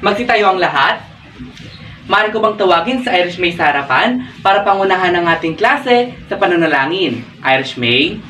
Magsitayo ang lahat. Maaari ko bang tawagin sa Irish May sa harapan para pangunahan ang ating klase sa pananalangin? Irish May.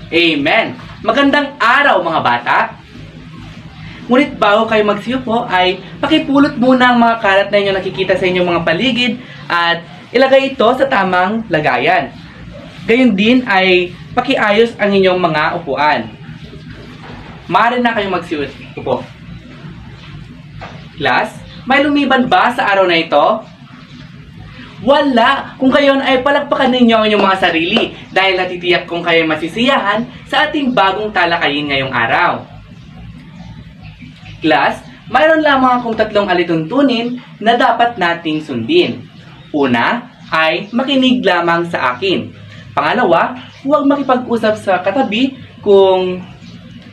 Amen. Magandang araw mga bata. Ngunit bago kayo magsiupo ay pakipulot muna ang mga kalat na inyong nakikita sa inyong mga paligid at ilagay ito sa tamang lagayan. Gayun din ay pakiayos ang inyong mga upuan. Maaari na kayong magsiupo. Class, may lumiban ba sa araw na ito? Wala! Kung gayon ay palakpakan ninyo ang inyong mga sarili dahil natitiyak kung kayo masisiyahan sa ating bagong talakayin ngayong araw. Class, mayroon lamang akong tatlong alituntunin na dapat nating sundin. Una ay makinig lamang sa akin. Pangalawa, huwag makipag-usap sa katabi kung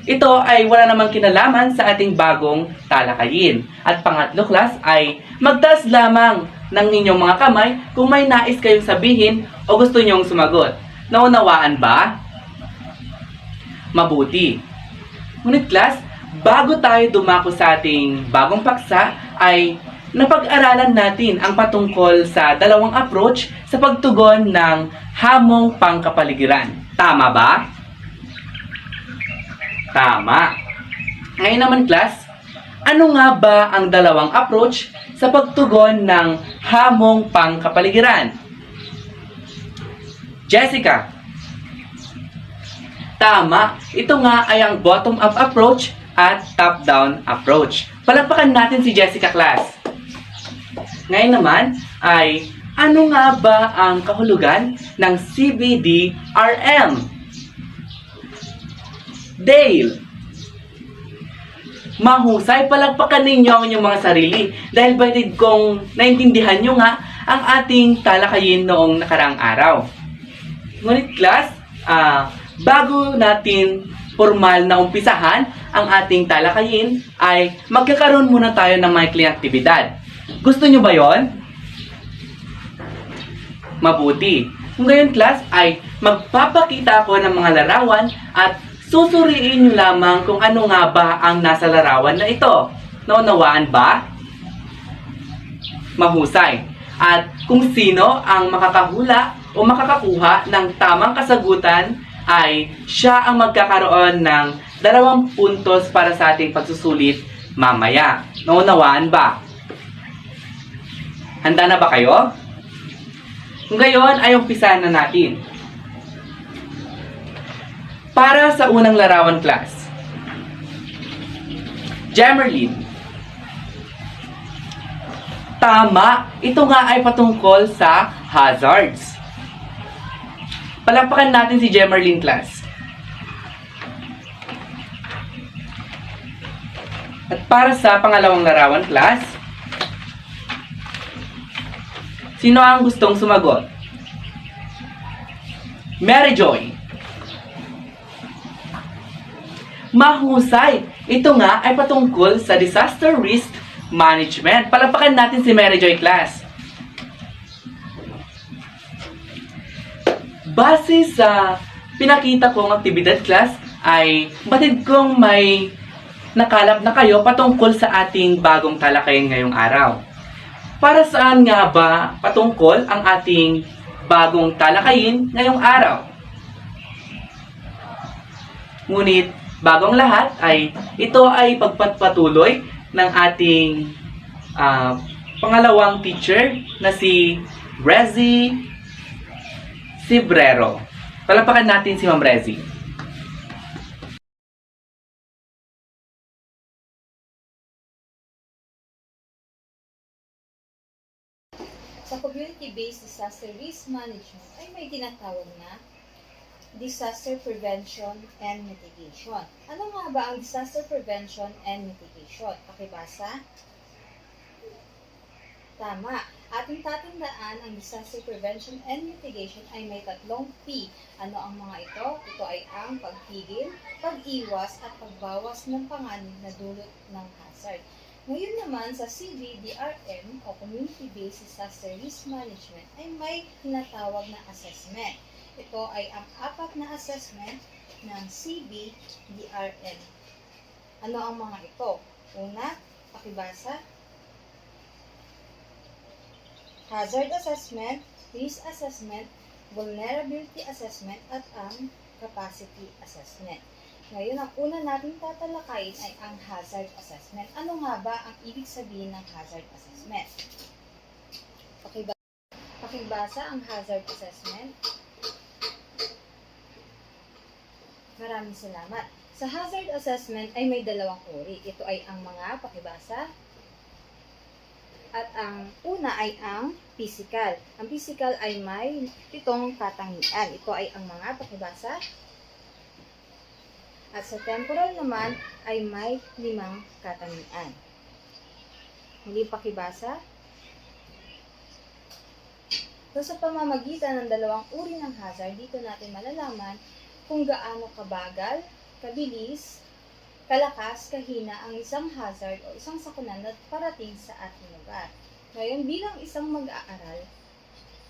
ito ay wala namang kinalaman sa ating bagong talakayin. At pangatlo, class, ay magtaas lamang ng inyong mga kamay kung may nais kayong sabihin o gusto nyong sumagot. Naunawaan ba? Mabuti. Ngunit, class, bago tayo dumako sa ating bagong paksa, ay napag-aralan natin ang patungkol sa dalawang approach sa pagtugon ng hamong pangkapaligiran. Tama ba? Tama. Ngayon naman, class, ano nga ba ang dalawang approach sa pagtugon ng hamong pangkapaligiran? Jessica. Tama. Ito nga ay ang bottom-up approach at top-down approach. Palakpakan natin si Jessica, class. Ngayon naman ay ano nga ba ang kahulugan ng CBDRM? Dale. Mahusay, palakpakan ninyo ang inyong mga sarili dahil batid kong naintindihan nyo nga ang ating talakayin noong nakaraang araw. Ngunit, class, bago natin formal na umpisahan ang ating talakayin ay magkakaroon muna tayo ng maikling aktibidad. Gusto nyo ba yon? Mabuti. Kung gayon, class, ay magpapakita ako ng mga larawan at susuriin nyo lamang kung ano nga ba ang nasa larawan na ito. Naunawaan ba? Mahusay. At kung sino ang makakahula o makakakuha ng tamang kasagutan ay siya ang magkakaroon ng 2 puntos para sa ating pagsusulit mamaya. Naunawaan ba? Handa na ba kayo? Kung gayon ay umpisahan na natin. Para sa unang larawan, class. Jemerlin. Tama, ito nga ay patungkol sa hazards. Palakpakan natin si Jemerlin, class. At para sa pangalawang larawan, class, sino ang gustong sumagot? Mary Joy. Mahusay! Ito nga ay patungkol sa disaster risk management. Palakpakan natin si Mary Joy, class. Base sa pinakita kong aktibidad, class, ay batid kong may nakalap na kayo patungkol sa ating bagong talakayin ngayong araw. Para saan nga ba patungkol ang ating bagong talakayin ngayong araw? Ngunit, bagong lahat ay ito ay pagpapatuloy ng ating pangalawang teacher na si Rezi Cibrero. Palakpakan natin si Ma'am Rezi. Sa community-based disaster risk management ay may tinatawag na disaster prevention and mitigation. Ano nga ba ang disaster prevention and mitigation? Pakibasa? Tama. Ating tatandaan ang disaster prevention and mitigation ay may 3 P. Ano ang mga ito? Ito ay ang pagpigil, pag-iwas at pagbawas ng panganib na dulot ng hazard. Ngayon naman sa CBDRM o Community-Based Disaster Risk Management ay may tinatawag na assessment. Ito ay ang 4 na assessment ng CBDRN. Ano ang mga ito? Una, pakibasa, hazard assessment, risk assessment, vulnerability assessment, at ang capacity assessment. Ngayon, ang una nating tatalakayin ay ang hazard assessment. Ano nga ba ang ibig sabihin ng hazard assessment? Pakibasa ang hazard assessment. Maraming salamat. Sa hazard assessment ay may dalawang uri. Ito ay ang mga pakibasa at ang una ay ang physical. Ang physical ay may 7 katangian. Ito ay ang mga pakibasa. At sa temporal naman ay may 5 katangian. Hindi pakibasa. So, sa pamamagitan ng dalawang uri ng hazard, dito natin malalaman kung gaano kabagal, kabilis, kalakas, kahina ang isang hazard o isang sakunan na parating sa ating lugar. Ngayon, bilang isang mag-aaral,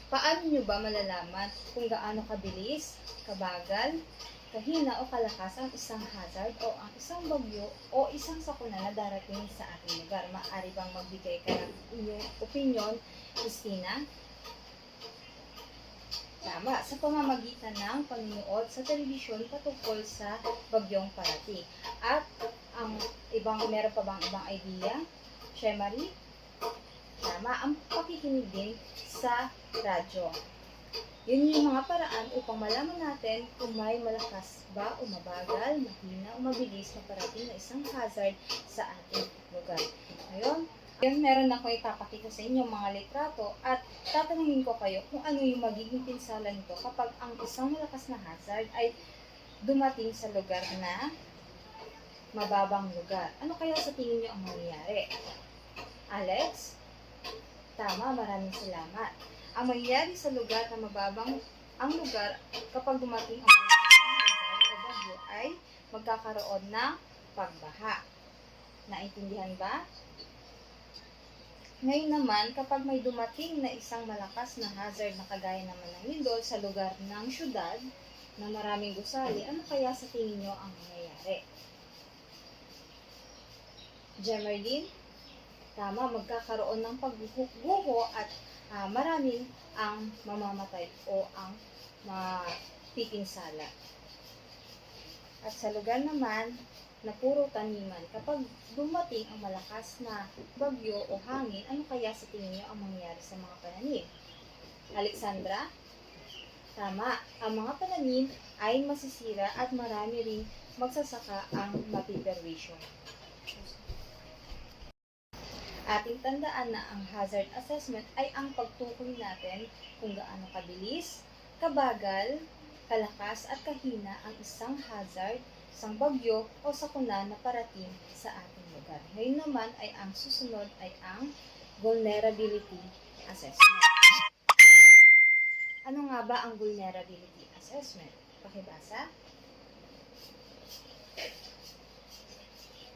paano nyo ba malalaman kung gaano kabilis, kabagal, kahina o kalakas ang isang hazard o ang isang bagyo o isang sakunan na darating sa ating lugar? Maaari bang magbigay ka ng inyong opinion, Christina? Tama, sa pamamagitan ng panunood sa telebisyon patungkol sa bagyong parating. At meron pa bang ibang idea? Shea Marie? Tama, ang pakikinig din sa radyo. Yun yung mga paraan upang malaman natin kung may malakas ba o mabagal, mahina o mabilis na parating na isang hazard sa ating lugar. Ngayon, meron ako ipapakita sa inyo mga litrato at tatanungin ko kayo kung ano yung magiging pinsala nito kapag ang isang malakas na hazard ay dumating sa lugar na mababang lugar. Ano kaya sa tingin nyo ang mangyayari? Alex? Tama, maraming salamat. Ang mangyayari sa lugar na mababang ang lugar kapag dumating ang malakas na hazard o bagyo ay magkakaroon ng pagbaha. Naintindihan ba? Ngayon naman, kapag may dumating na isang malakas na hazard na kagaya naman ng lindol sa lugar ng syudad na maraming gusali, ano kaya sa tingin nyo ang mangyayari? Jemerlyn? Tama, magkakaroon ng pagguho at maraming ang mamamatay o ang mapipinsala. At sa lugar naman na puro taniman, kapag dumating ang malakas na bagyo o hangin, ano kaya sa tingin niyo ang mangyayari sa mga pananim? Alexandra? Tama, ang mga pananim ay masisira at marami ring magsasaka ang mapiperwisyo. Ating tandaan na ang hazard assessment ay ang pagtukoy natin kung gaano kabilis, kabagal, kalakas at kahina ang isang hazard, isang bagyo o sakuna na parating sa ating lugar. Ngayon naman ay ang susunod ay ang vulnerability assessment. Ano nga ba ang vulnerability assessment? Pakibasa.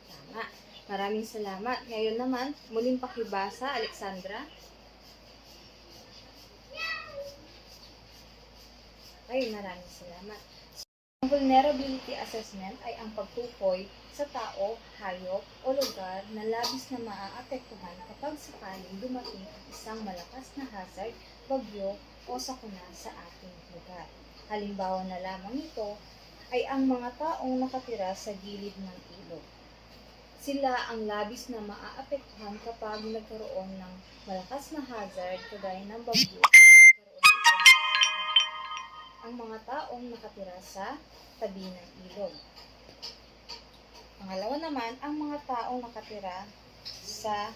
Tama. Maraming salamat. Ngayon naman, muling pakibasa, Alexandra. Ay, maraming salamat. Ang vulnerability assessment ay ang pagtukoy sa tao, hayop, o lugar na labis na maaapektuhan kapag sakaling dumating ang isang malakas na hazard, bagyo, o sakuna sa ating lugar. Halimbawa na lamang ito ay ang mga taong nakatira sa gilid ng ilog. Sila ang labis na maaapektuhan kapag nagkaroon ng malakas na hazard kagaya ng bagyo at nagkaroon ito ng ang mga taong nakatira sa tabi ng ilog. Pangalawa naman, ang mga taong nakatira sa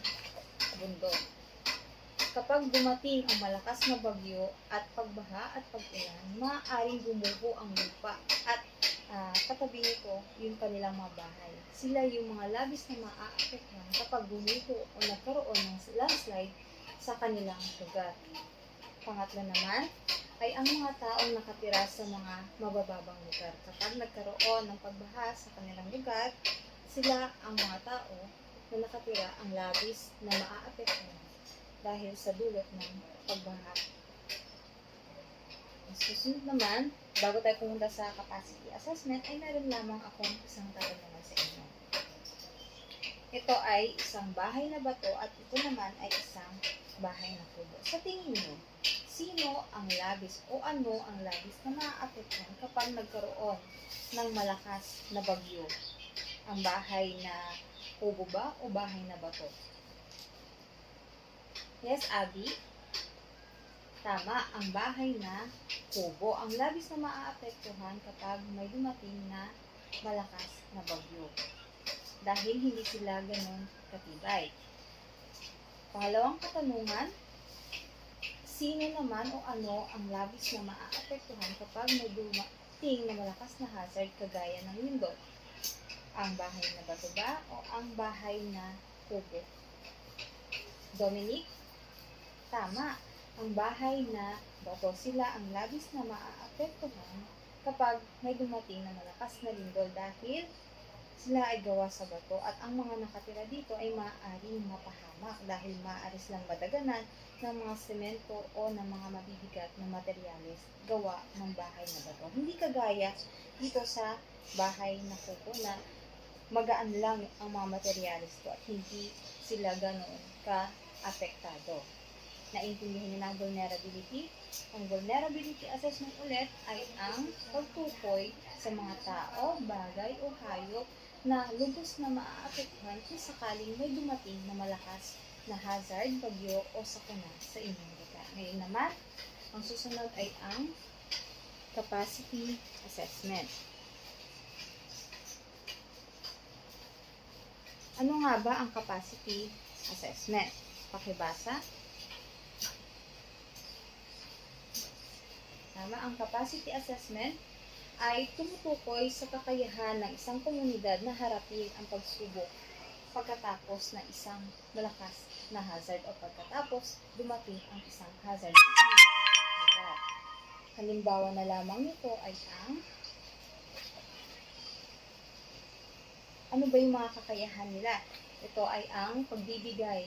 bundok. Kapag dumating ang malakas na bagyo at pagbaha at pag-ulan, maaaring gumuho ang lupa at katabi nito yung kanilang mga bahay. Sila yung mga labis na maaapektuhan kapag gumuho o nagkaroon ng landslide sa kanilang lugar. Pangatlo naman ay ang mga taong nakatira sa mga mabababang lugar. Kapag nagkaroon ng pagbaha sa kanilang lugar, sila ang mga tao na nakatira ang labis na maaapektuhan dahil sa dulot ng pagbaha. Susunod naman, bago tayo pumunta sa capacity assessment, ay meron lamang akong isang tatanungan sa inyo. Ito ay isang bahay na bato at ito naman ay isang bahay na kubo. Sa tingin niyo, sino ang labis o ano ang labis na maaapektuhan kapag nagkaroon ng malakas na bagyo? Ang bahay na kubo ba o bahay na bato? Yes, Abby? Tama, ang bahay na kubo. Ang labis na maaapektuhan kapag may dumating na malakas na bagyo. Dahil hindi sila ganun katibay. Pangalawang katanungan, sino naman o ano ang labis na maaapektuhan kapag may dumating na malakas na hazard kagaya ng lindol? Ang bahay na bato ba o ang bahay na kubo? Dominic? Tama. Ang bahay na bato, sila ang labis na maaapektuhan kapag may dumating na malakas na lindol dahil sila ay gawa sa bato at ang mga nakatira dito ay maaaring mapahamak dahil maaari silang madaganan ng mga semento o ng mga mabibigat na materyales gawa ng bahay na bato. Hindi kagaya dito sa bahay na kubo na magaan lang ang mga materyales ko at hindi sila ganoon ka-apektado. Naintindihan niyo na ang vulnerability? Ang vulnerability assessment ulit ay ang pagtukoy sa mga tao, bagay o hayop na lubos na maaapektuhan kung sakaling may dumating na malakas na hazard, bagyo o sakuna sa inyong lugar. Ngayon naman, ang susunod ay ang capacity assessment. Ano nga ba ang capacity assessment? Pakibasa. Tama, ang capacity assessment ay tumutukoy sa kakayahan ng isang komunidad na harapin ang pagsubok pagkatapos ng isang malakas na hazard o pagkatapos dumating ang isang hazard sa kanilang lugar. Halimbawa na lamang nito ay ang ano ba yung mga kakayahan nila? Ito ay ang pagbibigay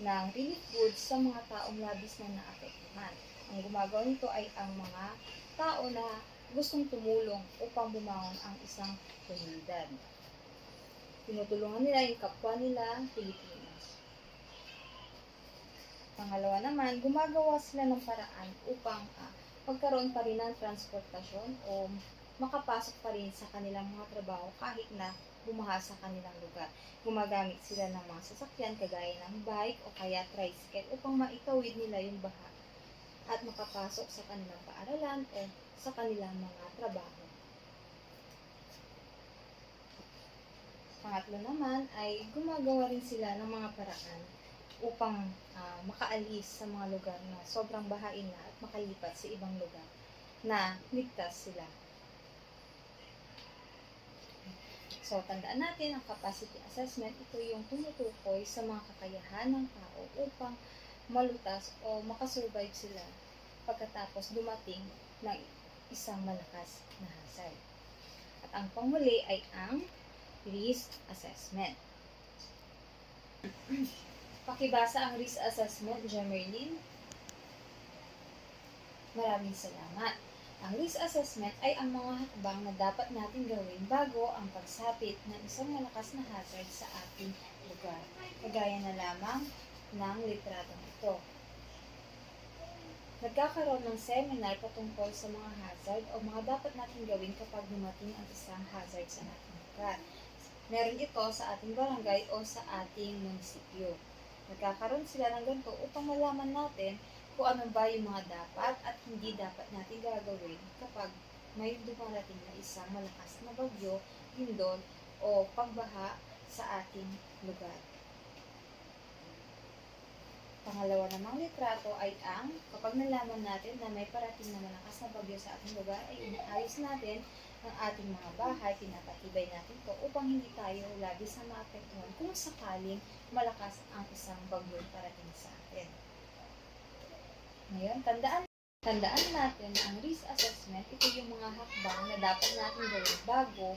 ng relief goods sa mga taong labis na naapektuhan. Ang gumagawa nito ay ang mga tao na gustong tumulong upang bumangon ang isang komunidad. Tinutulungan nila yung kapwa nila, Pilipino. Pangalawa naman, gumagawa sila ng paraan upang magkaroon pa rin ng transportasyon o makapasok pa rin sa kanilang mga trabaho kahit na bumaha sa kanilang lugar. Gumagamit sila ng mga sasakyan kagaya ng bike o kaya tricycle upang maitawid nila yung baha at makapasok sa kanilang paaralan o sa kanilang mga trabaho. Pangatlo naman ay gumagawa rin sila ng mga paraan upang makaalis sa mga lugar na sobrang bahain na at makalipat sa ibang lugar na ligtas sila. So, tandaan natin ang capacity assessment, ito yung tumutukoy sa mga kakayahan ng tao upang malutas o makasurvive sila pagkatapos dumating ng isang malakas na hazard. At ang panghuli ay ang risk assessment. Pakibasa ang risk assessment, Jamerlyn. Maraming salamat. Ang risk assessment ay ang mga hakbang na dapat natin gawin bago ang pagsapit ng isang malakas na hazard sa ating lugar. Kagaya na lamang ng litratong ito. Nagkakaroon ng seminar patungkol sa mga hazard o mga dapat natin gawin kapag dumating ang isang hazard sa ating lugar. Meron ito sa ating barangay o sa ating munisipyo. Nagkakaroon sila ng ganito upang malaman natin kung ano ba yung mga dapat at hindi dapat natin gagawin kapag may dumarating na isang malakas na bagyo, lindol o pagbaha sa ating lugar. Pangalawa namang litrato ay ang kapag nalaman natin na may parating na malakas na bagyo sa ating lugar ay inaayos natin ang ating mga bahay, pinapatibay natin ito upang hindi tayo labis na maapektuhan kung sakaling malakas ang isang bagyo parating sa atin. Ngayon, tandaan natin ang risk assessment, ito yung mga hakbang na dapat natin gawin bago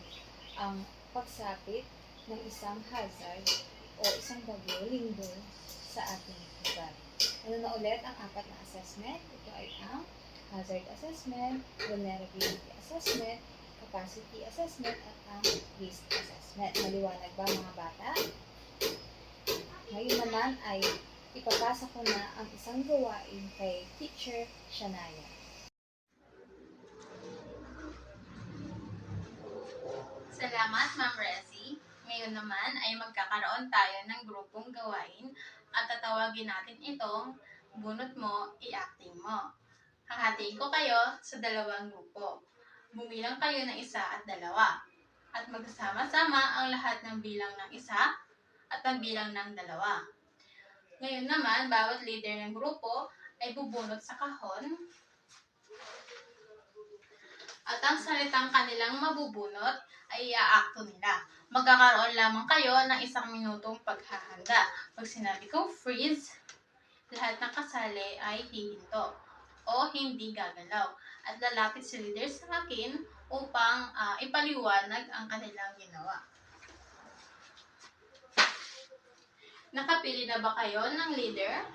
ang pagsapit ng isang hazard o isang bagyo, lindol sa ating lugar. Ano na ulit ang apat na assessment? Ito ay ang hazard assessment, vulnerability assessment, capacity assessment, at ang risk assessment. Maliwanag ba mga bata? Ngayon naman ay ipapasa ko na ang isang gawain kay Teacher Shania. Salamat, Ma'am Resi. Ngayon naman ay magkakaroon tayo ng grupong gawain at tatawagin natin itong bunot mo, i-acting mo. Hahatiin ko kayo sa dalawang grupo. Bumilang kayo ng 1 at 2 at magsasama-sama ang lahat ng bilang ng 1 at ang bilang ng 2. Ngayon naman, bawat leader ng grupo ay bubunot sa kahon at ang salitang kanilang mabubunot ay iaakto nila. Magkakaroon lamang kayo ng 1 minutong paghahanda. Pag sinabi kong freeze, lahat ng kasali ay hihinto o hindi gagalaw. At lalapit si leader sa akin upang ipaliwanag ang kanilang ginawa. Nakapili na ba kayo ng leader?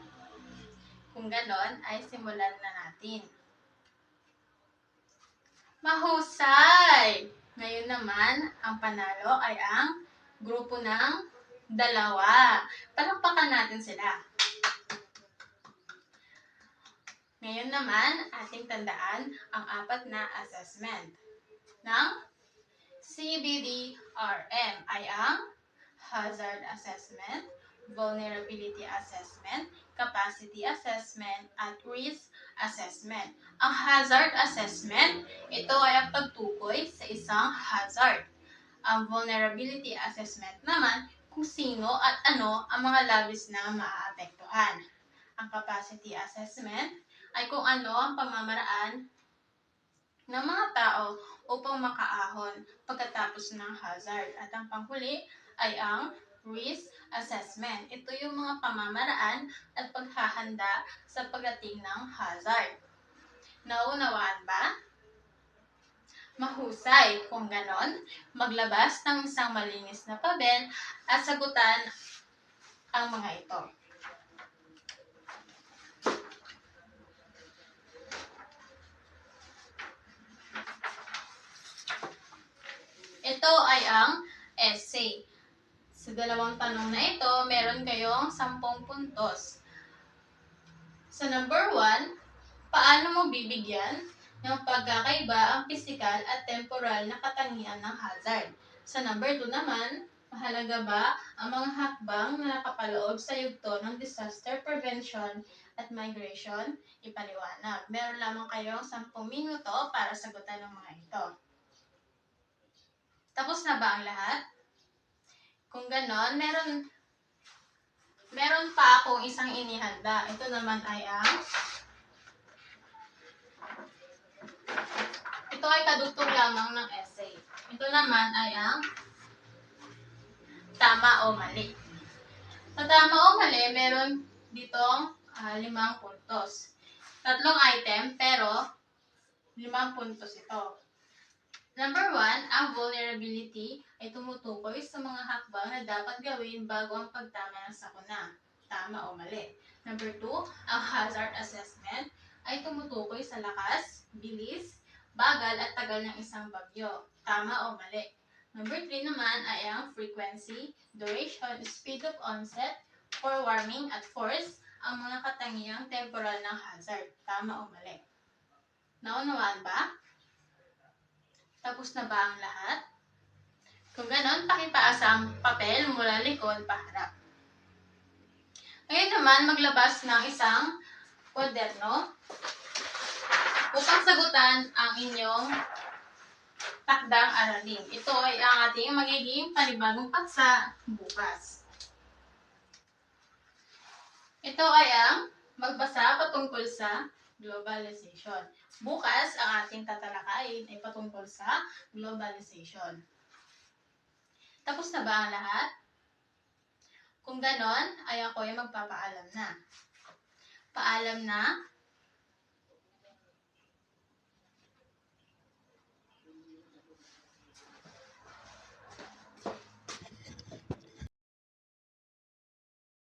Kung ganon, ay simulan na natin. Mahusay! Ngayon naman, ang panalo ay ang grupo ng 2. Palakpakan natin sila. Ngayon naman, ating tandaan ang 4 na assessment ng CBDRM ay ang hazard assessment, vulnerability assessment, capacity assessment, at risk assessment. Ang hazard assessment, ito ay ang pagtukoy sa isang hazard. Ang vulnerability assessment naman, kung sino at ano ang mga labis na maaapektuhan. Ang capacity assessment ay kung ano ang pamamaraan ng mga tao upang makaahon pagkatapos ng hazard. At ang panghuli ay ang risk assessment. Ito yung mga pamamaraan at paghahanda sa pagdating ng hazard. Naunawaan ba? Mahusay. Kung ganon, maglabas ng isang malinis na papel at sagutan ang mga ito. Ito ay ang essay. Sa 2 tanong na ito, meron kayong 10 puntos. Sa number 1, paano mo bibigyan ng pagkakaiba ang physical at temporal na katangian ng hazard? Sa number 2 naman, mahalaga ba ang mga hakbang na nakapaloob sa yugto ng disaster prevention at migration? Ipaliwanag. Meron lamang kayong 10 minuto para sagutan ng mga ito. Tapos na ba ang lahat? Kung ganon, meron pa akong isang inihanda. Ito naman ay ito ay kadugtong lamang ng essay. Ito naman ay ang tama o mali. Sa tama o mali, meron ditong 5 puntos. 3 item, pero 5 puntos ito. Number 1, ang vulnerability ay tumutukoy sa mga hakbang na dapat gawin bago ang pagtama ng sakuna. Tama o mali. Number 2, ang hazard assessment ay tumutukoy sa lakas, bilis, bagal at tagal ng isang bagyo. Tama o mali. Number 3 naman ay ang frequency, duration, speed of onset, forewarning at force, ang mga katangiang temporal ng hazard. Tama o mali. Naunawaan ba? Tapos na ba ang lahat? Kung ganon, pakipaasa ang papel mula likod paharap. Ngayon naman, maglabas ng isang kwaderno upang sagutan ang inyong takdang aralin. Ito ay ang ating magiging panibagong paksa bukas. Ito ay ang magbasa patungkol sa globalization. Bukas, ang ating tatalakayin ay patungkol sa globalization. Tapos na ba ang lahat? Kung ganon, ay ako ay magpapaalam na. Paalam na.